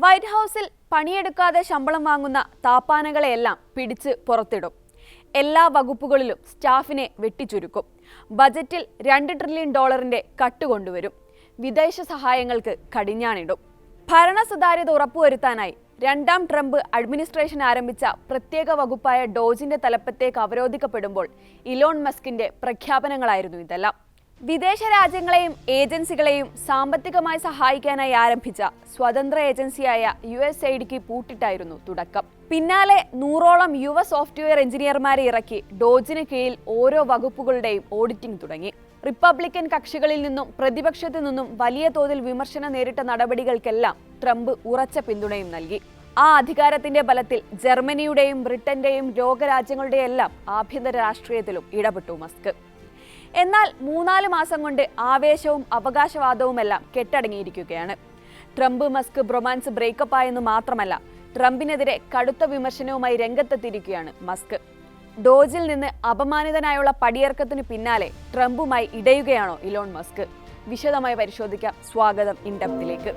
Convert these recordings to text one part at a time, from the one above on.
White ഹൗസിൽ പണിയെടുക്കാതെ ശമ്പളം വാങ്ങുന്ന താപ്പാനകളെയെല്ലാം പിടിച്ച് പുറത്തിടും. എല്ലാ വകുപ്പുകളിലും സ്റ്റാഫിനെ വെട്ടിച്ചുരുക്കും. ബജറ്റിൽ $2 ട്രില്യൺ കട്ട് കൊണ്ടുവരും. വിദേശ സഹായങ്ങൾക്ക് കടിഞ്ഞാണിടും. ഭരണ സുതാര്യത ഉറപ്പുവരുത്താനായി രണ്ടാം ട്രംപ് അഡ്മിനിസ്ട്രേഷൻ ആരംഭിച്ച പ്രത്യേക വകുപ്പായ ഡോജിന്റെ തലപ്പത്തേക്ക് അവരോധിക്കപ്പെടുമ്പോൾ ഇലോൺ മസ്കിന്റെ പ്രഖ്യാപനങ്ങളായിരുന്നു ഇതെല്ലാം. വിദേശ രാജ്യങ്ങളെയും ഏജൻസികളെയും സാമ്പത്തികമായി സഹായിക്കാനായി ആരംഭിച്ച സ്വതന്ത്ര ഏജൻസിയായ USAIDക്ക് പൂട്ടിട്ടായിരുന്നു തുടക്കം. പിന്നാലെ 100ഓളം യുവ സോഫ്റ്റ്വെയർ എഞ്ചിനീയർമാരെ ഇറക്കി ഡോജിന് കീഴിൽ ഓരോ വകുപ്പുകളുടെയും ഓഡിറ്റിംഗ് തുടങ്ങി. റിപ്പബ്ലിക്കൻ കക്ഷികളിൽ നിന്നും പ്രതിപക്ഷത്തു നിന്നും വലിയ തോതിൽ വിമർശനം നേരിട്ട നടപടികൾക്കെല്ലാം ട്രംപ് ഉറച്ച പിന്തുണയും നൽകി. ആ അധികാരത്തിന്റെ ബലത്തിൽ ജർമ്മനിയുടെയും ബ്രിട്ടന്റെയും ലോകരാജ്യങ്ങളുടെയെല്ലാം ആഭ്യന്തര രാഷ്ട്രീയത്തിലും ഇടപെട്ടു മസ്ക്. എന്നാൽ 3-4 മാസം കൊണ്ട് ആവേശവും അവകാശവാദവുമെല്ലാം കെട്ടടങ്ങിയിരിക്കുകയാണ്. ട്രംപ് മസ്ക് ബ്രൊമാൻസ് ബ്രേക്കപ്പ് ആയെന്ന് മാത്രമല്ല, ട്രംപിനെതിരെ കടുത്ത വിമർശനവുമായി രംഗത്തെത്തിയിരിക്കുകയാണ് മസ്ക്. ഡോജിൽ നിന്ന് അപമാനിതനായുള്ള പടിയിറക്കത്തിന് പിന്നാലെ ട്രംപുമായി ഇടയുകയാണോ ഇലോൺ മസ്ക്? വിശദമായി പരിശോധിക്കാം. സ്വാഗതം ഇൻഡെപ്തിലേക്ക്.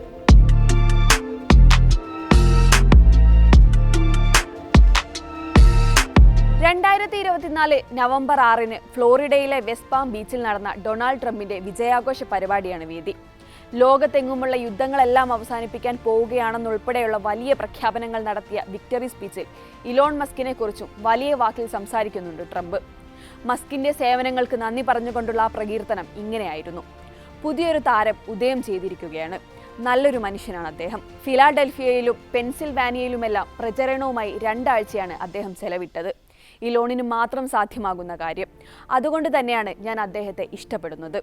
നവംബർ 6 ഫ്ലോറിഡയിലെ വെസ്റ്റ് പാം ബീച്ചിൽ നടന്ന ഡൊണാൾഡ് ട്രംപിന്റെ വിജയാഘോഷ പരിപാടിയാണ് വേദി. ലോകത്തെങ്ങുമുള്ള യുദ്ധങ്ങളെല്ലാം അവസാനിപ്പിക്കാൻ പോവുകയാണെന്നുൾപ്പെടെയുള്ള വലിയ പ്രഖ്യാപനങ്ങൾ നടത്തിയ വിക്ടറി സ്പീച്ചിൽ ഇലോൺ മസ്കിനെ കുറിച്ചും വലിയ വാക്കിൽ സംസാരിക്കുന്നുണ്ട് ട്രംപ്. മസ്കിന്റെ സേവനങ്ങൾക്ക് നന്ദി പറഞ്ഞുകൊണ്ടുള്ള ആ പ്രകീർത്തനം ഇങ്ങനെയായിരുന്നു: പുതിയൊരു താരം ഉദയം ചെയ്തിരിക്കുകയാണ്. നല്ലൊരു മനുഷ്യനാണ് അദ്ദേഹം. ഫിലാഡൽഫിയയിലും പെൻസിൽവാനിയയിലുമെല്ലാം പ്രചരണവുമായി 2 ആഴ്ചയാണ് അദ്ദേഹം ചെലവിട്ടത്. ഇലോണിന് മാത്രം സാധ്യമാകുന്ന കാര്യം. അതുകൊണ്ട് തന്നെയാണ് ഞാൻ അദ്ദേഹത്തെ ഇഷ്ടപ്പെടുന്നത്.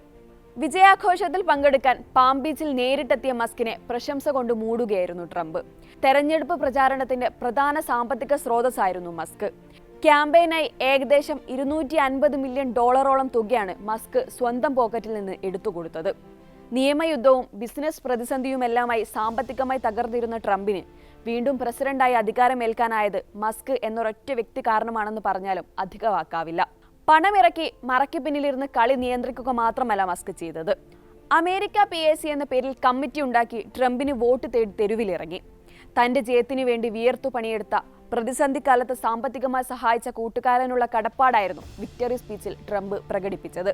വിജയാഘോഷത്തിൽ പങ്കെടുക്കാൻ പാം ബീച്ചിൽ നേരിട്ടെത്തിയ മസ്കിനെ പ്രശംസ കൊണ്ട് മൂടുകയായിരുന്നു ട്രംപ്. തെരഞ്ഞെടുപ്പ് പ്രചാരണത്തിന്റെ പ്രധാന സാമ്പത്തിക സ്രോതസ്സായിരുന്നു മസ്ക്. ക്യാമ്പയിനായി ഏകദേശം $250 മില്യൺ തുകയാണ് മസ്ക് സ്വന്തം പോക്കറ്റിൽ നിന്ന് എടുത്തുകൊടുത്തത്. നിയമയുദ്ധവും ബിസിനസ് പ്രതിസന്ധിയുമെല്ലാമായി സാമ്പത്തികമായി തകർന്നിരുന്ന ട്രംപിന് വീണ്ടും പ്രസിഡന്റായി അധികാരമേൽക്കാനായത് മസ്ക് എന്നൊരൊറ്റ വ്യക്തി കാരണമാണെന്ന് പറഞ്ഞാലും അധികവാക്കാവില്ല. പണമിറക്കി മറയ്ക്ക് പിന്നിലിരുന്ന് കളി നിയന്ത്രിക്കുക മാത്രമല്ല മസ്ക് ചെയ്തത്. അമേരിക്ക PAC എന്ന പേരിൽ കമ്മിറ്റി ഉണ്ടാക്കി ട്രംപിന് വോട്ട് തേടി തെരുവിലിറങ്ങി. തന്റെ ജയത്തിനു വേണ്ടി വിയർത്തു പണിയെടുത്ത, പ്രതിസന്ധിക്കാലത്ത് സാമ്പത്തികമായി സഹായിച്ച കൂട്ടുകാരനുള്ള കടപ്പാടായിരുന്നു വിക്ടറി സ്പീച്ചിൽ ട്രംപ് പ്രകടിപ്പിച്ചത്.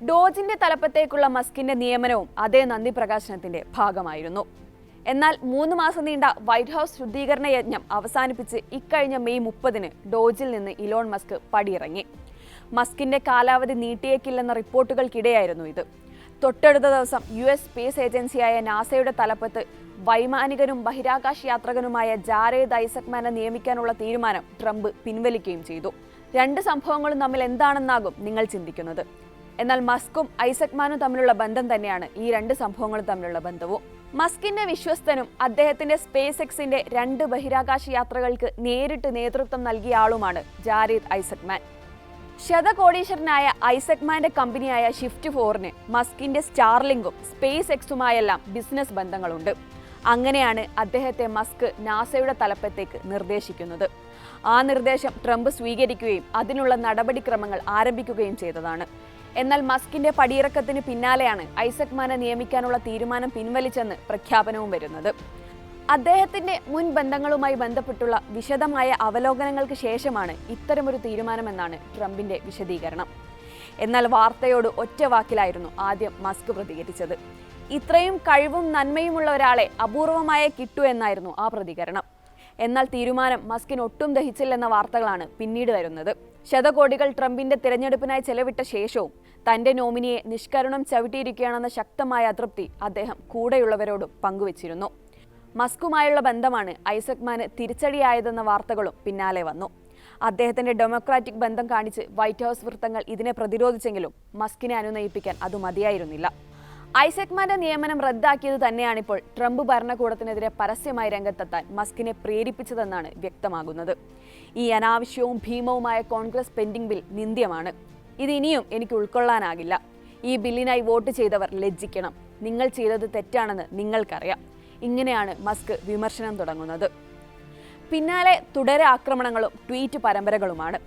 ഡോജിന്റെ തലപ്പത്തേക്കുള്ള മസ്കിന്റെ നിയമനവും അതേ നന്ദി പ്രകാശനത്തിന്റെ ഭാഗമായിരുന്നു. എന്നാൽ 3 മാസം നീണ്ട വൈറ്റ് ഹൗസ് ശുദ്ധീകരണ യജ്ഞം അവസാനിപ്പിച്ച് ഇക്കഴിഞ്ഞ മെയ് 30 ഡോജിൽ നിന്ന് ഇലോൺ മസ്ക് പടിയിറങ്ങി. മസ്കിന്റെ കാലാവധി നീട്ടിയേക്കില്ലെന്ന റിപ്പോർട്ടുകൾക്കിടെയായിരുന്നു ഇത്. തൊട്ടടുത്ത ദിവസം US സ്പേസ് ഏജൻസിയായ നാസയുടെ തലപ്പത്ത് വൈമാനികനും ബഹിരാകാശ യാത്രികനുമായ ജാരേദ് ഐസക്മാനെ നിയമിക്കാനുള്ള തീരുമാനം ട്രംപ് പിൻവലിക്കുകയും ചെയ്തു. 2 സംഭവങ്ങളും തമ്മിൽ എന്താണെന്നാകും നിങ്ങൾ ചിന്തിക്കുന്നത്. എന്നാൽ മസ്കും ഐസക്മാനും തമ്മിലുള്ള ബന്ധം തന്നെയാണ് ഈ 2 സംഭവങ്ങളും തമ്മിലുള്ള ബന്ധവും. മസ്കിന്റെ വിശ്വസ്തനും അദ്ദേഹത്തിന്റെ സ്പേസ് എക്സിന്റെ 2 ബഹിരാകാശ യാത്രകൾക്ക് നേരിട്ട് നേതൃത്വം നൽകിയ ആളുമാണ് ജാരേദ് ഐസക്മാൻ. ശതകോടീശ്വരനായ ഐസക്മാന്റെ കമ്പനിയായ ഷിഫ്റ്റ് 4ന് മസ്കിന്റെ സ്റ്റാർലിങ്കും സ്പേസ് എക്സുമായെല്ലാം ബിസിനസ് ബന്ധങ്ങളുണ്ട്. അങ്ങനെയാണ് അദ്ദേഹത്തെ മസ്ക് നാസയുടെ തലപ്പത്തേക്ക് നിർദ്ദേശിക്കുന്നത്. ആ നിർദ്ദേശം ട്രംപ് സ്വീകരിക്കുകയും അതിനുള്ള നടപടിക്രമങ്ങൾ ആരംഭിക്കുകയും ചെയ്തതാണ്. എന്നാൽ മസ്കിന്റെ പടിയിറക്കത്തിന് പിന്നാലെയാണ് ഐസക്മാനെ നിയമിക്കാനുള്ള തീരുമാനം പിൻവലിച്ചെന്ന് പ്രഖ്യാപനവും വരുന്നത്. അദ്ദേഹത്തിന്റെ മുൻ ബന്ധങ്ങളുമായി ബന്ധപ്പെട്ടുള്ള വിശദമായ അവലോകനങ്ങൾക്ക് ശേഷമാണ് ഇത്തരമൊരു തീരുമാനമെന്നാണ് ട്രംപിന്റെ വിശദീകരണം. എന്നാൽ വാർത്തയോട് ഒറ്റ വാക്കിലായിരുന്നു ആദ്യം മസ്ക് പ്രതികരിച്ചത്. ഇത്രയും കഴിവും നന്മയുമുള്ള ഒരാളെ അപൂർവമായേ കിട്ടൂ എന്നായിരുന്നു ആ പ്രതികരണം. എന്നാൽ തീരുമാനം മസ്കിന് ഒട്ടും ദഹിച്ചില്ലെന്ന വാർത്തകളാണ് പിന്നീട് വരുന്നത്. ശതകോടികൾ ട്രംപിന്റെ തിരഞ്ഞെടുപ്പിനായി ചെലവിട്ട ശേഷവും തന്റെ നോമിനിയെ നിഷ്കരുണം ചവിട്ടിയിരിക്കുകയാണെന്ന ശക്തമായ അതൃപ്തി അദ്ദേഹം കൂടെയുള്ളവരോടും പങ്കുവച്ചിരുന്നു. മസ്കുമായുള്ള ബന്ധമാണ് ഐസക്മാന് തിരിച്ചടിയായതെന്ന വാർത്തകളും പിന്നാലെ വന്നു. അദ്ദേഹത്തിന്റെ ഡെമോക്രാറ്റിക് ബന്ധം കാണിച്ച് വൈറ്റ് ഹൗസ് വൃത്തങ്ങൾ ഇതിനെ പ്രതിരോധിച്ചെങ്കിലും മസ്കിനെ അനുനയിപ്പിക്കാൻ അത് മതിയായിരുന്നില്ല. ഐസക്മാന്റെ നിയമനം റദ്ദാക്കിയത് തന്നെയാണിപ്പോൾ ട്രംപ് ഭരണകൂടത്തിനെതിരെ പരസ്യമായി രംഗത്തെത്താൻ മസ്കിനെ പ്രേരിപ്പിച്ചതെന്നാണ് വ്യക്തമാകുന്നത്. ഈ അനാവശ്യവും ഭീമവുമായ കോൺഗ്രസ് പെൻഡിംഗ് ബിൽ നിന്ദ്യമാണ്. ഇത് ഇനിയും എനിക്ക് ഉൾക്കൊള്ളാനാകില്ല. ഈ ബില്ലിനായി വോട്ട് ചെയ്തവർ ലജ്ജിക്കണം. നിങ്ങൾ ചെയ്തത് തെറ്റാണെന്ന് നിങ്ങൾക്കറിയാം. ഇങ്ങനെയാണ് മസ്ക് വിമർശനം തുടങ്ങുന്നത്. പിന്നാലെ തുടരെ ആക്രമണങ്ങളും ട്വീറ്റ് പരമ്പരകളുമാണ്.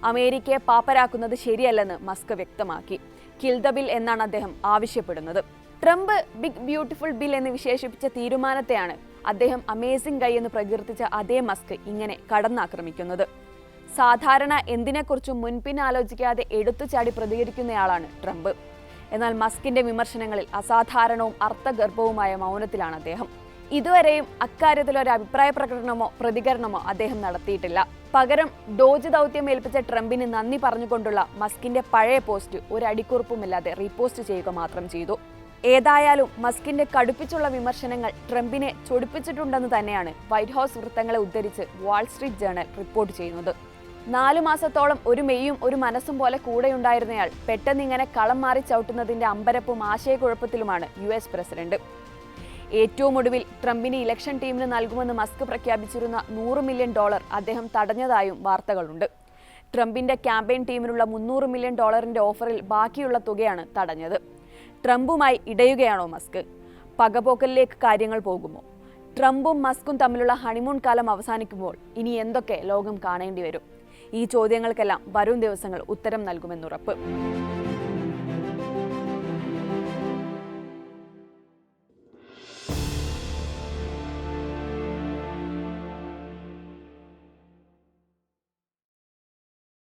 അമേരിക്കയെ പാപ്പരാക്കുന്നത് ശരിയല്ലെന്ന് മസ്ക് വ്യക്തമാക്കി. കിൽ ദ ബിൽ എന്നാണ് അദ്ദേഹം ആവശ്യപ്പെടുന്നത്. ട്രംപ് ബിഗ് ബ്യൂട്ടിഫുൾ ബിൽ എന്ന് വിശേഷിപ്പിച്ച തീരുമാനത്തെയാണ് അദ്ദേഹം അമേസിംഗ് ഗൈ എന്ന് പ്രകീർത്തിച്ച അതേ മസ്ക് ഇങ്ങനെ കടന്നാക്രമിക്കുന്നത്. സാധാരണ എന്തിനെക്കുറിച്ചും മുൻപിനാലോചിക്കാതെ എടുത്തുചാടി പ്രതികരിക്കുന്നയാളാണ് ട്രംപ്. എന്നാൽ മസ്കിന്റെ വിമർശനങ്ങളിൽ അസാധാരണവും അർത്ഥഗർഭവുമായ മൗനത്തിലാണ് അദ്ദേഹം. ഇതുവരെയും അക്കാര്യത്തിൽ ഒരു അഭിപ്രായ പ്രകടനമോ പ്രതികരണമോ അദ്ദേഹം നടത്തിയിട്ടില്ല. പകരം ഡോജ് ദൗത്യം ഏൽപ്പിച്ച ട്രംപിന് നന്ദി പറഞ്ഞുകൊണ്ടുള്ള മസ്കിന്റെ പഴയ പോസ്റ്റ് ഒരു അടിക്കുറിപ്പുമില്ലാതെ റീപോസ്റ്റ് ചെയ്യുക മാത്രം ചെയ്തു. ഏതായാലും മസ്കിന്റെ കടുപ്പിച്ചുള്ള വിമർശനങ്ങൾ ട്രംപിനെ ചൊടിപ്പിച്ചിട്ടുണ്ടെന്ന് തന്നെയാണ് വൈറ്റ് ഹൗസ് വൃത്തങ്ങളെ ഉദ്ധരിച്ച് വാൾസ്ട്രീറ്റ് ജേണൽ റിപ്പോർട്ട് ചെയ്യുന്നത്. 4 മാസത്തോളം ഒരു മെയ്യും ഒരു മനസ്സും പോലെ കൂടെയുണ്ടായിരുന്നയാൾ പെട്ടെന്നിങ്ങനെ കളം മാറി ചവിട്ടുന്നതിന്റെ അമ്പരപ്പും ആശയക്കുഴപ്പത്തിലുമാണ് US പ്രസിഡന്റ്. ഏറ്റവും ഒടുവിൽ ട്രംപിന് ഇലക്ഷൻ ടീമിന് നൽകുമെന്ന് മസ്ക് പ്രഖ്യാപിച്ചിരുന്ന $100 മില്യൺ അദ്ദേഹം തടഞ്ഞതായും വാർത്തകളുണ്ട്. ട്രംപിന്റെ ക്യാമ്പയിൻ ടീമിനുള്ള $300 മില്യൺ ഓഫറിൽ ബാക്കിയുള്ള തുകയാണ് തടഞ്ഞത്. ട്രംപുമായി ഇടയുകയാണോ മസ്ക്? പകപോക്കലിലേക്ക് കാര്യങ്ങൾ പോകുമോ? ട്രംപും മസ്കും തമ്മിലുള്ള ഹണിമൂൺ കാലം അവസാനിക്കുമ്പോൾ ഇനി എന്തൊക്കെ ലോകം കാണേണ്ടി വരും? ഈ ചോദ്യങ്ങൾക്കെല്ലാം വരും ദിവസങ്ങൾ ഉത്തരം നൽകുമെന്നുറപ്പ്.